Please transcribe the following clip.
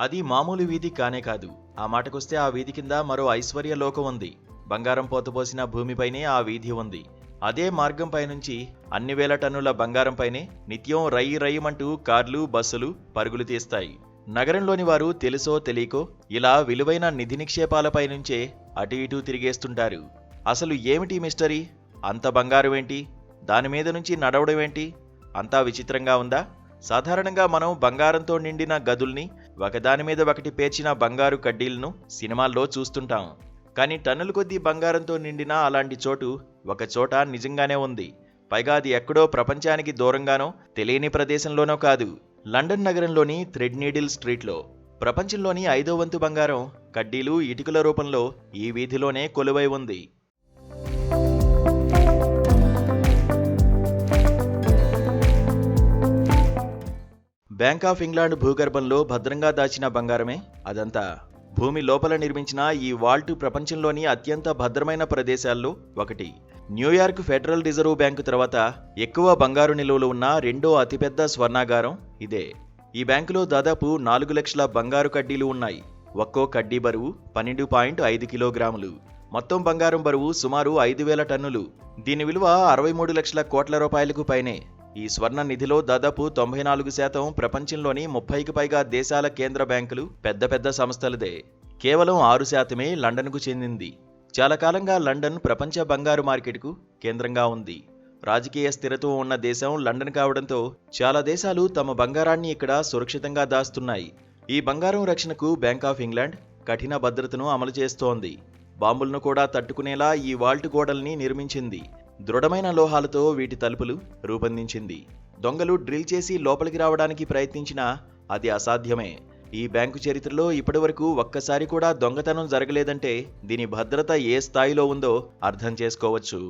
అది మామూలు వీధి కానే కాదు. ఆ మాటకొస్తే ఆ వీధి కింద మరో ఐశ్వర్య లోకం ఉంది. బంగారం పోతపోసిన భూమిపైనే ఆ వీధి ఉంది. అదే మార్గం పైనుంచి అన్ని వేల టన్నుల బంగారంపైనే నిత్యం రయ్యి రయ్యమంటూ కార్లు, బస్సులు పరుగులు తీస్తాయి. నగరంలోని వారు తెలుసో తెలియకో ఇలా విలువైన నిధి నిక్షేపాలపై నుంచే అటు ఇటూ తిరిగేస్తుంటారు. అసలు ఏమిటి మిస్టరీ? అంత బంగారమేంటి? దానిమీద నుంచి నడవడమేంటి? అంతా విచిత్రంగా ఉందా? సాధారణంగా మనం బంగారంతో నిండిన గదుల్ని, ఒకదానిమీద ఒకటి పేర్చిన బంగారు కడ్డీలను సినిమాల్లో చూస్తుంటాం. కానీ టన్నుల కొద్దీ బంగారంతో నిండిన అలాంటి చోటు ఒక చోట నిజంగానే ఉంది. పైగా అది ఎక్కడో ప్రపంచానికి దూరంగానో తెలియని ప్రదేశంలోనో కాదు. లండన్ నగరంలోని థ్రెడ్ నీడిల్ స్ట్రీట్లో ప్రపంచంలోని 5వ వంతు బంగారం కడ్డీలు, ఇటుకల రూపంలో ఈ వీధిలోనే కొలువై ఉంది. బ్యాంక్ ఆఫ్ ఇంగ్లాండ్ భూగర్భంలో భద్రంగా దాచిన బంగారమే అదంతా. భూమి లోపల నిర్మించిన ఈ వాల్ట్ ప్రపంచంలోని అత్యంత భద్రమైన ప్రదేశాల్లో ఒకటి. న్యూయార్క్ ఫెడరల్ రిజర్వ్ బ్యాంకు తర్వాత ఎక్కువ బంగారు నిల్వలు ఉన్న రెండో అతిపెద్ద స్వర్ణాగారం ఇదే. ఈ బ్యాంకులో దాదాపు 4 లక్షల బంగారు కడ్డీలు ఉన్నాయి. ఒక్కో కడ్డీ బరువు 12.5 కిలోగ్రాములు. మొత్తం బంగారం బరువు సుమారు 5,000 టన్నులు. దీని విలువ 63 లక్షల కోట్ల రూపాయలకు పైనే. ఈ స్వర్ణ నిధిలో దాదాపు 94% ప్రపంచంలోని 30కి పైగా దేశాల కేంద్ర బ్యాంకులు, పెద్ద పెద్ద సంస్థలదే. కేవలం 6% లండన్కు చెందింది. చాలా కాలంగా లండన్ ప్రపంచ బంగారు మార్కెట్కు కేంద్రంగా ఉంది. రాజకీయ స్థిరత్వం ఉన్న దేశం లండన్ కావడంతో చాలా దేశాలు తమ బంగారాన్ని ఇక్కడ సురక్షితంగా దాస్తున్నాయి. ఈ బంగారం రక్షణకు బ్యాంక్ ఆఫ్ ఇంగ్లాండ్ కఠిన భద్రతను అమలు చేస్తోంది. బాంబులను కూడా తట్టుకునేలా ఈ వాల్ట్ గోడల్ని నిర్మించింది. దృఢమైన లోహాలతో వీటి తలుపులు రూపొందించింది. దొంగలు డ్రిల్ చేసి లోపలికి రావడానికి ప్రయత్నించినా అది అసాధ్యమే. ఈ బ్యాంకు చరిత్రలో ఇప్పటివరకు ఒక్కసారి కూడా దొంగతనం జరగలేదంటే దీని భద్రత ఏ స్థాయిలో ఉందో అర్థం చేసుకోవచ్చు.